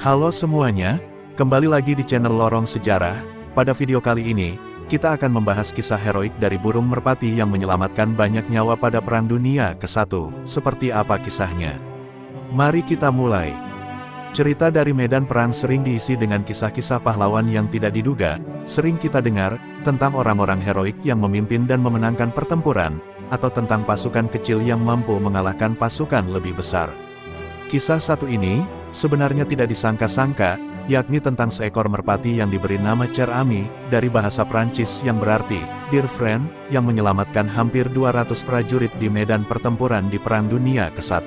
Halo semuanya, kembali lagi di channel Lorong Sejarah. Pada video kali ini, kita akan membahas kisah heroik dari burung merpati yang menyelamatkan banyak nyawa pada Perang Dunia ke-1. Seperti apa kisahnya? Mari kita mulai. Cerita dari medan perang sering diisi dengan kisah-kisah pahlawan yang tidak diduga. Sering kita dengar tentang orang-orang heroik yang memimpin dan memenangkan pertempuran, atau tentang pasukan kecil yang mampu mengalahkan pasukan lebih besar. Kisah satu ini sebenarnya tidak disangka-sangka, yakni tentang seekor merpati yang diberi nama Cher Ami, dari bahasa Prancis yang berarti Dear Friend, yang menyelamatkan hampir 200 prajurit di medan pertempuran di Perang Dunia ke-1.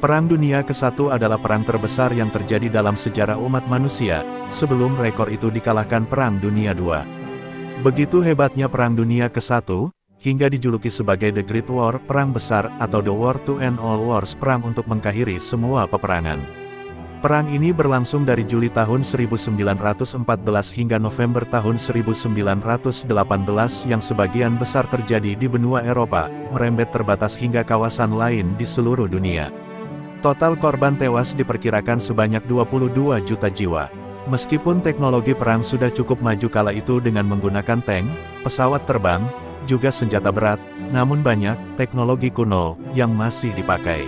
Perang Dunia ke-1 adalah perang terbesar yang terjadi dalam sejarah umat manusia, sebelum rekor itu dikalahkan Perang Dunia II. Begitu hebatnya Perang Dunia ke-1, hingga dijuluki sebagai The Great War, perang besar, atau The War to End All Wars, perang untuk mengakhiri semua peperangan. Perang ini berlangsung dari Juli tahun 1914 hingga November tahun 1918 yang sebagian besar terjadi di benua Eropa, merembet terbatas hingga kawasan lain di seluruh dunia. Total korban tewas diperkirakan sebanyak 22 juta jiwa. Meskipun teknologi perang sudah cukup maju kala itu dengan menggunakan tank, pesawat terbang, juga senjata berat, namun banyak teknologi kuno yang masih dipakai.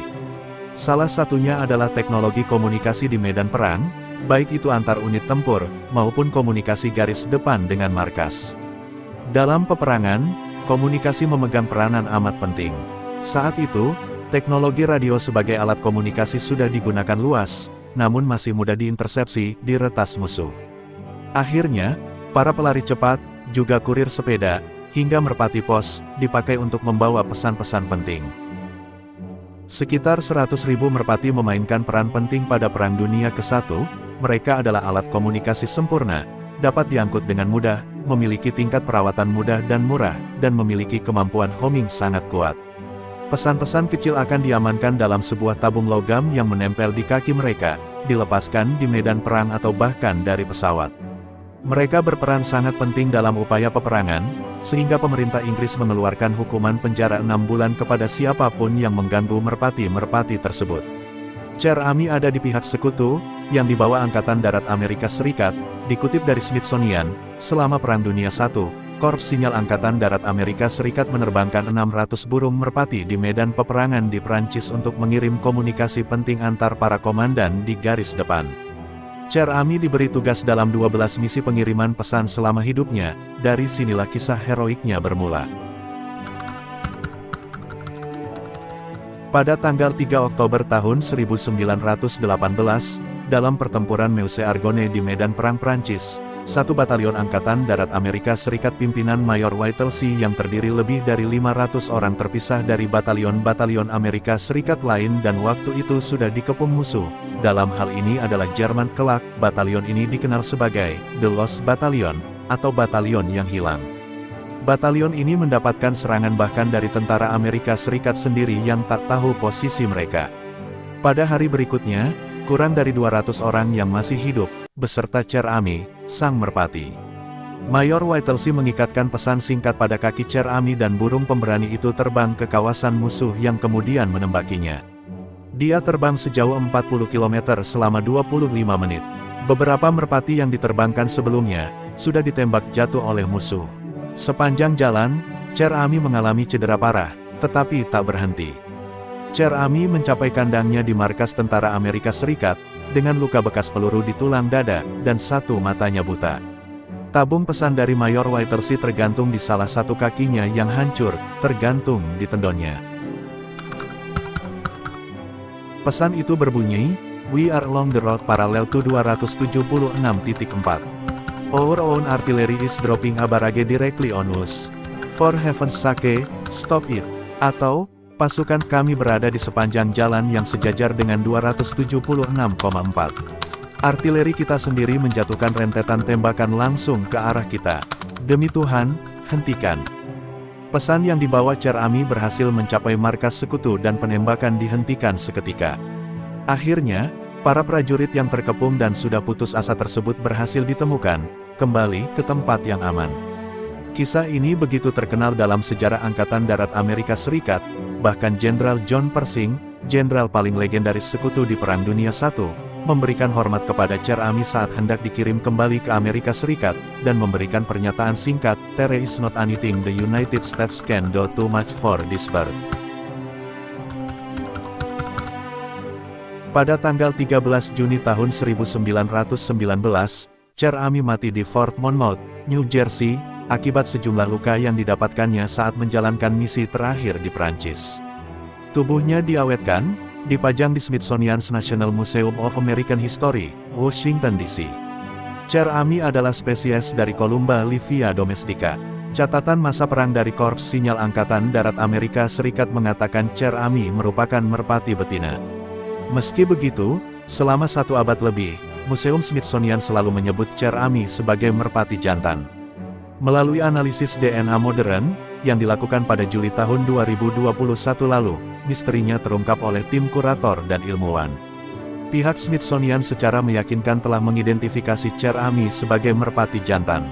Salah satunya adalah teknologi komunikasi di medan perang, baik itu antar unit tempur, maupun komunikasi garis depan dengan markas. Dalam peperangan, komunikasi memegang peranan amat penting. Saat itu, teknologi radio sebagai alat komunikasi sudah digunakan luas, namun masih mudah diintersepsi di retas musuh. Akhirnya, para pelari cepat, juga kurir sepeda, hingga merpati pos, dipakai untuk membawa pesan-pesan penting. Sekitar 100.000 merpati memainkan peran penting pada Perang Dunia ke-1, mereka adalah alat komunikasi sempurna, dapat diangkut dengan mudah, memiliki tingkat perawatan mudah dan murah, dan memiliki kemampuan homing sangat kuat. Pesan-pesan kecil akan diamankan dalam sebuah tabung logam yang menempel di kaki mereka, dilepaskan di medan perang atau bahkan dari pesawat. Mereka berperan sangat penting dalam upaya peperangan, sehingga pemerintah Inggris mengeluarkan hukuman penjara 6 bulan kepada siapapun yang mengganggu merpati-merpati tersebut. Cher Ami ada di pihak sekutu, yang dibawa Angkatan Darat Amerika Serikat, dikutip dari Smithsonian, selama Perang Dunia I, Korps Sinyal Angkatan Darat Amerika Serikat menerbangkan 600 burung merpati di medan peperangan di Prancis untuk mengirim komunikasi penting antar para komandan di garis depan. Cher Ami diberi tugas dalam 12 misi pengiriman pesan selama hidupnya, dari sinilah kisah heroiknya bermula. Pada tanggal 3 Oktober tahun 1918, dalam pertempuran Meuse-Argonne di medan perang Prancis, satu batalion Angkatan Darat Amerika Serikat pimpinan Mayor Whittlesey yang terdiri lebih dari 500 orang terpisah dari batalion-batalion Amerika Serikat lain dan waktu itu sudah dikepung musuh. Dalam hal ini adalah Jerman kelak, batalion ini dikenal sebagai The Lost Battalion, atau batalion yang hilang. Batalion ini mendapatkan serangan bahkan dari tentara Amerika Serikat sendiri yang tak tahu posisi mereka. Pada hari berikutnya, kurang dari 200 orang yang masih hidup, beserta Cher Ami, sang merpati. Mayor Whittlesey mengikatkan pesan singkat pada kaki Cher Ami dan burung pemberani itu terbang ke kawasan musuh yang kemudian menembakinya. Dia terbang sejauh 40 km selama 25 menit. Beberapa merpati yang diterbangkan sebelumnya, sudah ditembak jatuh oleh musuh. Sepanjang jalan, Cher Ami mengalami cedera parah, tetapi tak berhenti. Cher Ami mencapai kandangnya di markas tentara Amerika Serikat, dengan luka bekas peluru di tulang dada, dan satu matanya buta. Tabung pesan dari Mayor Whittlesey tergantung di salah satu kakinya yang hancur, tergantung di tendonnya. Pesan itu berbunyi, "We are along the road parallel to 276.4. Our own artillery is dropping a barrage directly on us. For heaven's sake, stop it." Atau, pasukan kami berada di sepanjang jalan yang sejajar dengan 276,4. Artileri kita sendiri menjatuhkan rentetan tembakan langsung ke arah kita. Demi Tuhan, hentikan. Pesan yang dibawa Cher Ami berhasil mencapai markas sekutu dan penembakan dihentikan seketika. Akhirnya, para prajurit yang terkepung dan sudah putus asa tersebut berhasil ditemukan, kembali ke tempat yang aman. Kisah ini begitu terkenal dalam sejarah Angkatan Darat Amerika Serikat, bahkan Jenderal John Pershing, jenderal paling legendaris sekutu di Perang Dunia I, memberikan hormat kepada Chair Ami saat hendak dikirim kembali ke Amerika Serikat, dan memberikan pernyataan singkat, "There is not anything the United States can do too much for this bird." Pada tanggal 13 Juni tahun 1919, Chair Ami mati di Fort Monmouth, New Jersey, akibat sejumlah luka yang didapatkannya saat menjalankan misi terakhir di Prancis. Tubuhnya diawetkan, dipajang di Smithsonian National Museum of American History, Washington, D.C. Chair Ami adalah spesies dari Columba livia domestica. Catatan masa perang dari Korps Sinyal Angkatan Darat Amerika Serikat mengatakan Chair Ami merupakan merpati betina. Meski begitu, selama 1 abad lebih, Museum Smithsonian selalu menyebut Chair Ami sebagai merpati jantan. Melalui analisis DNA modern, yang dilakukan pada Juli tahun 2021 lalu, misterinya terungkap oleh tim kurator dan ilmuwan. Pihak Smithsonian secara meyakinkan telah mengidentifikasi Chair Ami sebagai merpati jantan.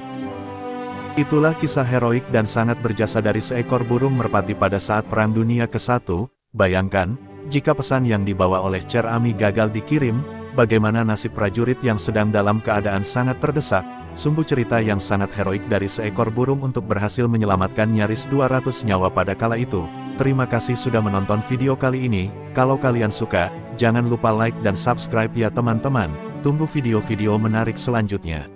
Itulah kisah heroik dan sangat berjasa dari seekor burung merpati pada saat Perang Dunia ke-1. Bayangkan, jika pesan yang dibawa oleh Chair Ami gagal dikirim, bagaimana nasib prajurit yang sedang dalam keadaan sangat terdesak. Sungguh cerita yang sangat heroik dari seekor burung untuk berhasil menyelamatkan nyaris 200 nyawa pada kala itu. Terima kasih sudah menonton video kali ini. Kalau kalian suka, jangan lupa like dan subscribe ya teman-teman. Tunggu video-video menarik selanjutnya.